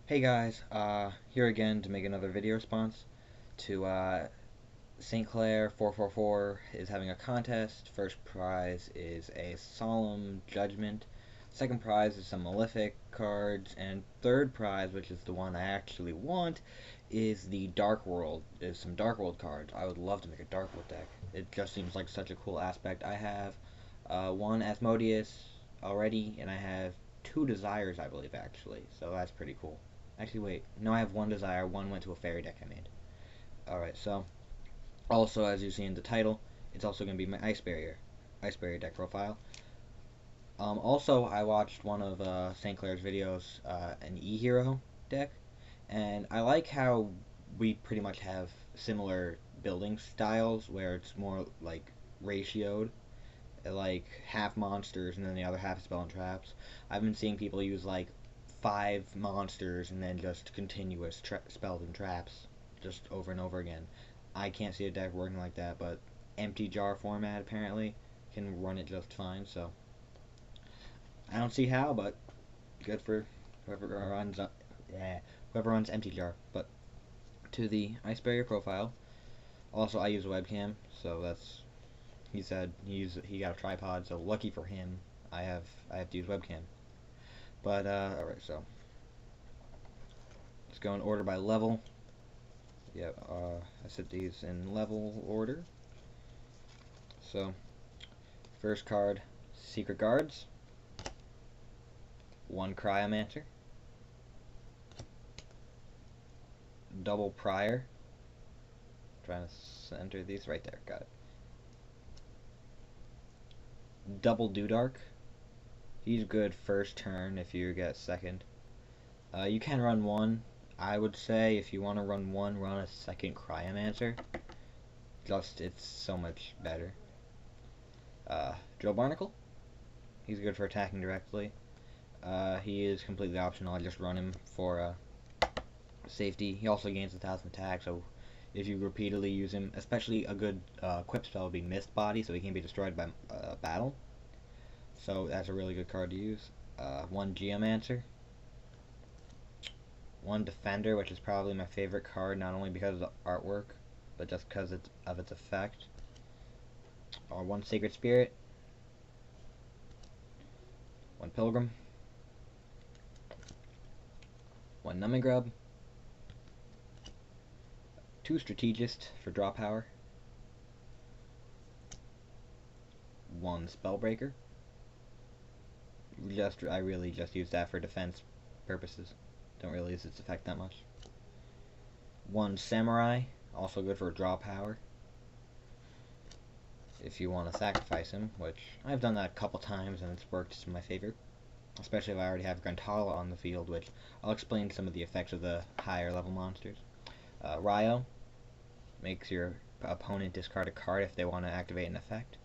Hey guys, here again to make another video response to StClair444 is having a contest. First prize is a Solemn Judgment. Second prize is some Malefic cards, and third prize, which is the one I actually want, is the Dark World. Is some Dark World cards. I would love to make a Dark World deck. It just seems like such a cool aspect. I have one Asmodeus already, and I have two Desires, I believe, actually. So that's pretty cool. Actually, wait. No, I have one Desire. One went to a fairy deck I made. Alright, so also, as you see in the title, it's also going to be my Ice Barrier deck profile. Also, I watched one of StClair's videos, an E-Hero deck, and I like how we pretty much have similar building styles, where it's more like ratioed, like half monsters and then the other half spell and traps. I've been seeing people use like 5 monsters and then just continuous spells and traps just over and over again. I can't see a deck working like that, but empty jar format apparently can run it just fine, so I don't see how, but good for whoever runs whoever runs empty jar. But to the Ice Barrier profile, also I use a webcam, so that's, he said he got a tripod, so lucky for him I have to use webcam. But alright, so let's go in order by level. Yeah, I set these in level order. So first card, Secret Guards, one Cryomancer, double Prior. Trying to center these right there. Got it. Double Dewdark. He's good first turn if you get second. You can run one. I would say if you want to run one, run a second Cryomancer. Just, it's so much better. Drill Barnacle. He's good for attacking directly. He is completely optional. I just run him for safety. He also gains 1,000 attack, so if you repeatedly use him, especially a good equip spell would be Mist Body, so he can be destroyed by battle. So that's a really good card to use. One Geomancer. One Defender, which is probably my favorite card, not only because of the artwork, but just because of its effect. Or one Sacred Spirit. One Pilgrim. One Numbing Grub. Two Strategist for draw power. One Spellbreaker. I really just use that for defense purposes. Don't really use its effect that much. One Samurai, also good for draw power. If you want to sacrifice him, which I've done that a couple times and it's worked to my favor. Especially if I already have Grantala on the field, which I'll explain some of the effects of the higher level monsters. Ryo makes your opponent discard a card if they want to activate an effect.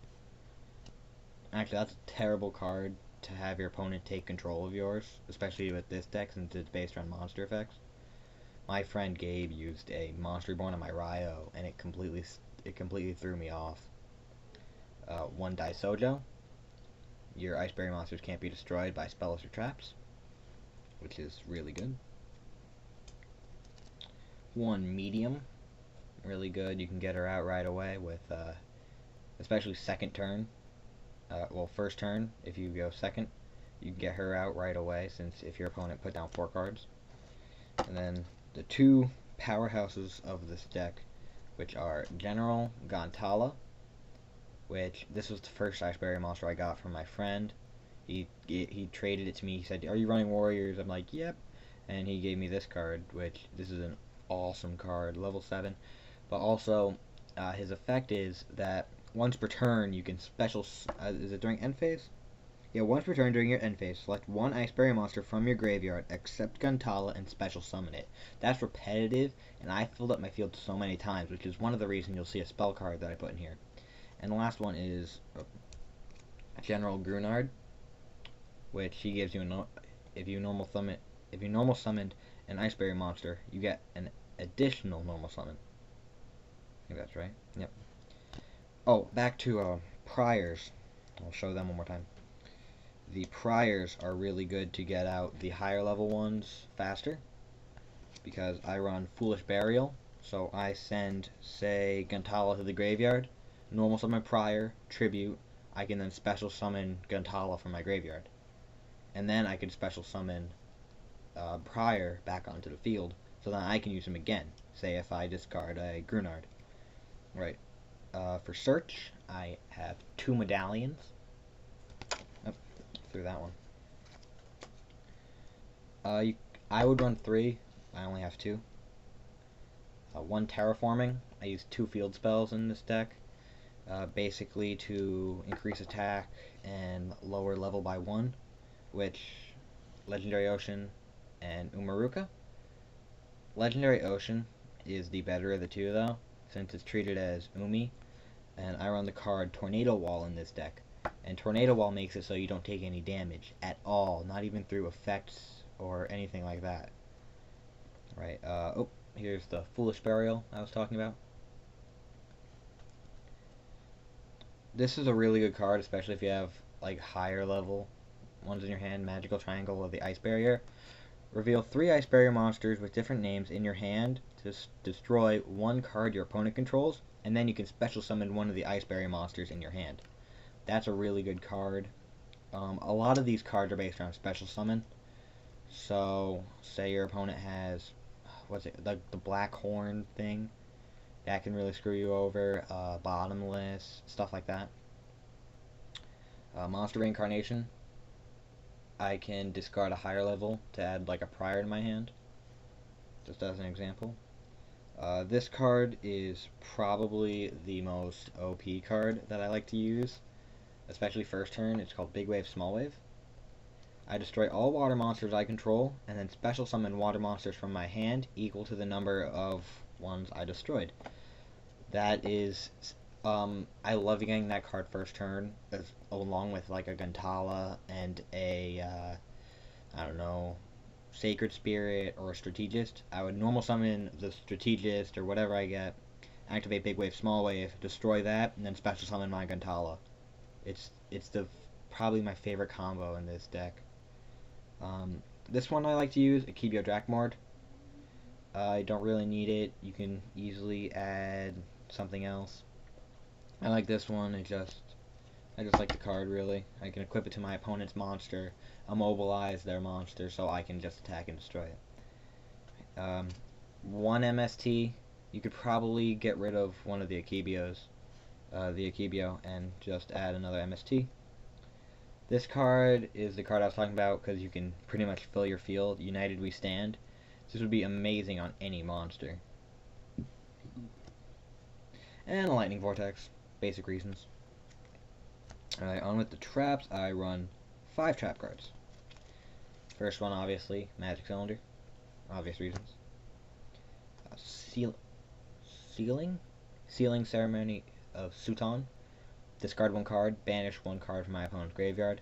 Actually, that's a terrible card to have your opponent take control of yours, especially with this deck since it's based on monster effects. My friend Gabe used a Monster Reborn on my Ryo, and it completely threw me off. One Daisojo. Your Ice Barrier monsters can't be destroyed by spells or traps, which is really good. One Medium. Really good. You can get her out right away with, especially second turn. Well, first turn, if you go second, you can get her out right away, since if your opponent put down 4 cards. And then the two powerhouses of this deck, which are General Grantala, which this was the first Ice Barrier monster I got from my friend. He traded it to me. He said, "Are you running Warriors?" I'm like, "Yep." And he gave me this card, which this is an awesome card, level 7. But also, his effect is that once per turn, you can special... is it during end phase? Yeah, once per turn during your end phase, select one Ice Barrier monster from your graveyard, except Grantala, and special summon it. That's repetitive, and I filled up my field so many times, which is one of the reasons you'll see a spell card that I put in here. And the last one is General Grunard, which he gives you if you normal summoned an Ice Barrier monster, you get an additional normal summon. I think that's right. Yep. Oh, back to Priors. I'll show them one more time. The Priors are really good to get out the higher level ones faster. because I run Foolish Burial. So I send, say, Guntala to the graveyard, normal summon Prior, Tribute. I can then special summon Guntala from my graveyard. And then I can special summon Prior back onto the field, so then I can use him again. Say if I discard a Grunard. Right. For search, I have 2 medallions. Oh, threw that one. I would run 3. I only have 2. 1 terraforming. I use 2 field spells in this deck, basically to increase attack and lower level by 1, which Legendary Ocean and Umaruka. Legendary Ocean is the better of the 2 though, since it's treated as Umi, and I run the card Tornado Wall in this deck. And Tornado Wall makes it so you don't take any damage at all, not even through effects or anything like that. Right, oh, here's the Foolish Burial I was talking about. This is a really good card, especially if you have like higher level ones in your hand. Magical Triangle or the Ice Barrier. Reveal 3 Ice Barrier monsters with different names in your hand to destroy 1 card your opponent controls, and then you can special summon 1 of the Ice Barrier monsters in your hand. That's a really good card. A lot of these cards are based around special summon. So, say your opponent has, what's it, the Black Horn thing. That can really screw you over. Bottomless, stuff like that. Monster Reincarnation. I can discard a higher level to add like a Prior to my hand, just as an example. This card is probably the most OP card that I like to use, especially first turn. It's called Big Wave, Small Wave. I destroy all water monsters I control, and then special summon water monsters from my hand equal to the number of ones I destroyed. That is, I love getting that card first turn, along with like a Guntala and a, I don't know, Sacred Spirit or a Strategist. I would normal summon the Strategist or whatever I get, activate Big Wave, Small Wave, destroy that, and then special summon my Guntala. It's probably my favorite combo in this deck. This one I like to use, Akebio Drakmord. I don't really need it. You can easily add something else. I like this one. I just like the card, really. I can equip it to my opponent's monster, immobilize their monster, so I can just attack and destroy it. 1 MST. You could probably get rid of one of the Akebios, and just add another MST. This card is the card I was talking about because you can pretty much fill your field. United We Stand. This would be amazing on any monster. And a Lightning Vortex. Basic reasons. Alright, on with the traps. I run 5 trap cards. First one, obviously, Magic Cylinder. Obvious reasons. Sealing Ceremony of Suton. Discard 1 card, banish 1 card from my opponent's graveyard.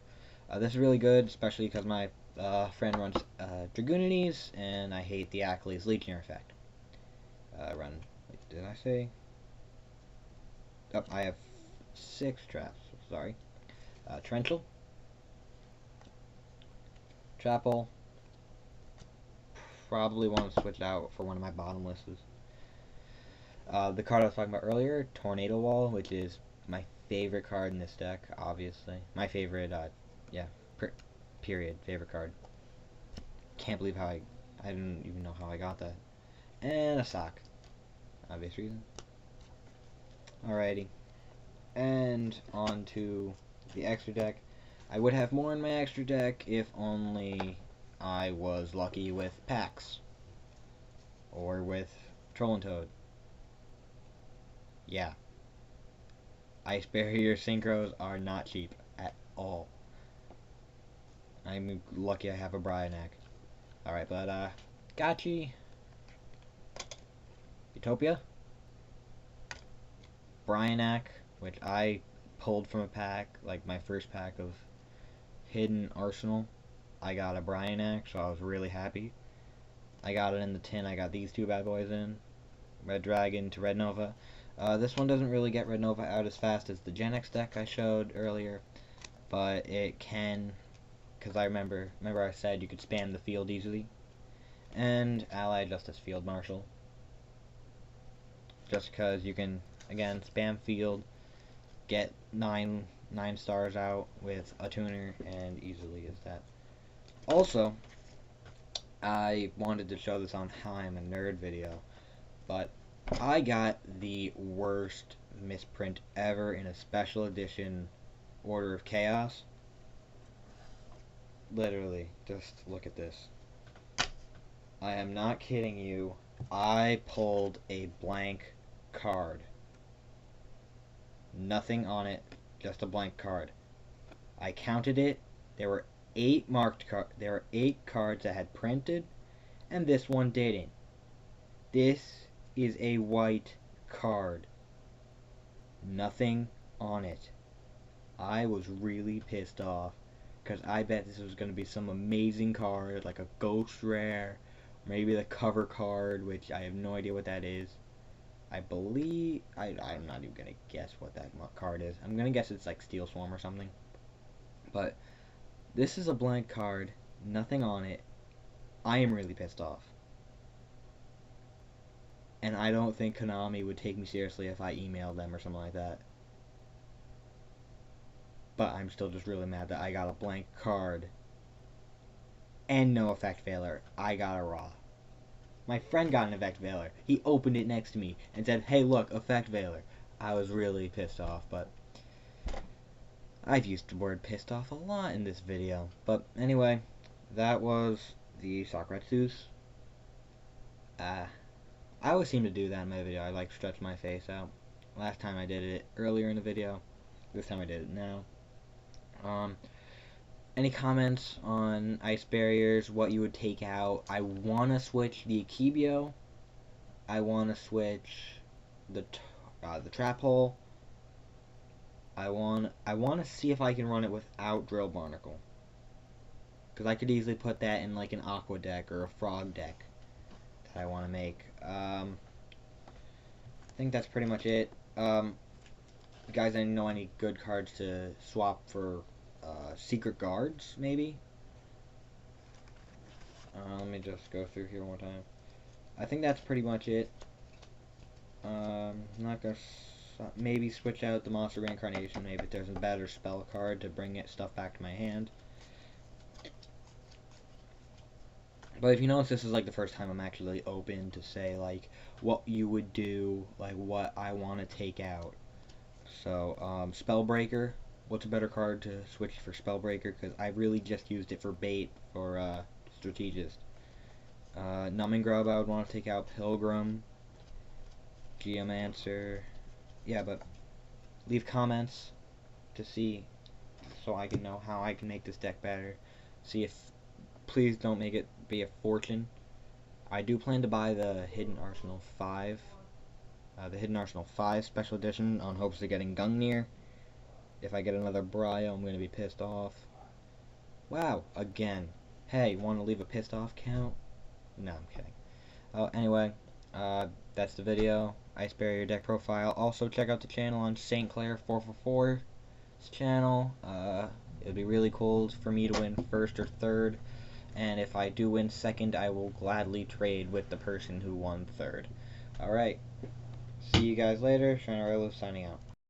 This is really good, especially because my friend runs Dragoonides, and I hate the Ackley's Legionnaire effect. Wait, did I say? Oh, I have 6 traps, sorry. Torrential. Trapple. Probably want to switch out for one of my bottomlesses. The card I was talking about earlier, Tornado Wall, which is my favorite card in this deck, obviously. My favorite, period, favorite card. Can't believe how I didn't even know how I got that. And a sock. Obvious reason. Alrighty. And on to the extra deck. I would have more in my extra deck if only I was lucky with packs. Or with Troll and Toad. Yeah. Ice Barrier Synchros are not cheap at all. I'm lucky I have a Brionac. Alright, but, Gotchi. Utopia. Brionac, which I pulled from a pack, like my first pack of Hidden Arsenal. I got a Brionac, so I was really happy. I got it in the tin I got these 2 bad boys in. Red Dragon to Red Nova. This one doesn't really get Red Nova out as fast as the Gen X deck I showed earlier, but it can, because I remember I said you could spam the field easily. and Allied Justice Field Marshal. Just because you can, again, spam field, get 9 stars out with a tuner, and easily is that. Also, I wanted to show this on How I'm a Nerd video, but I got the worst misprint ever in a special edition Order of Chaos. Literally, just look at this. I am not kidding you. I pulled a blank card. Nothing on it, just a blank card. I counted it. There were 8 marked cards. There were 8 cards that had printed, and this one didn't. This is a white card. Nothing on it. I was really pissed off because I bet this was going to be some amazing card, like a ghost rare, maybe the cover card, which I have no idea what that is. I believe, I'm not even going to guess what that card is. I'm going to guess it's like Steel Swarm or something. But this is a blank card, nothing on it. I am really pissed off. And I don't think Konami would take me seriously if I emailed them or something like that. But I'm still just really mad that I got a blank card. And no effect veiler. I got a raw. My friend got an effect veiler. He opened it next to me and said, "Hey, look, effect veiler." I was really pissed off, but I've used the word pissed off a lot in this video. But anyway, that was the Sakuretsus. I always seem to do that in my video. I like stretch my face out. Last time I did it earlier in the video. This time I did it now. Any comments on ice barriers, what you would take out? I want to switch the Akibio. I want to switch the trap hole. I want to see if I can run it without Drill Barnacle. Because I could easily put that in like an Aqua deck or a Frog deck that I want to make. I think that's pretty much it. Guys, I know any good cards to swap for secret guards, maybe? Let me just go through here one more time. I think that's pretty much it. Not gonna maybe switch out the Monster Reincarnation, maybe if there's a better spell card to bring stuff back to my hand. But if you notice, this is like the first time I'm actually open to say like what you would do, like what I want to take out. So, Spellbreaker. What's a better card to switch for Spellbreaker? Because I really just used it for bait for Strategist. Numbing Grub, I would want to take out Pilgrim. Geomancer. Yeah, but leave comments to see so I can know how I can make this deck better. See if, please don't make it be a fortune. I do plan to buy the Hidden Arsenal 5. The Hidden Arsenal 5 Special Edition on hopes of getting Gungnir. If I get another Brio, I'm going to be pissed off. Wow, again. Hey, want to leave a pissed off count? No, I'm kidding. Anyway, that's the video. Ice Barrier deck profile. Also, check out the channel on StClair444's channel. It would be really cool for me to win first or third. And if I do win second, I will gladly trade with the person who won third. Alright. See you guys later. Shiner signing out.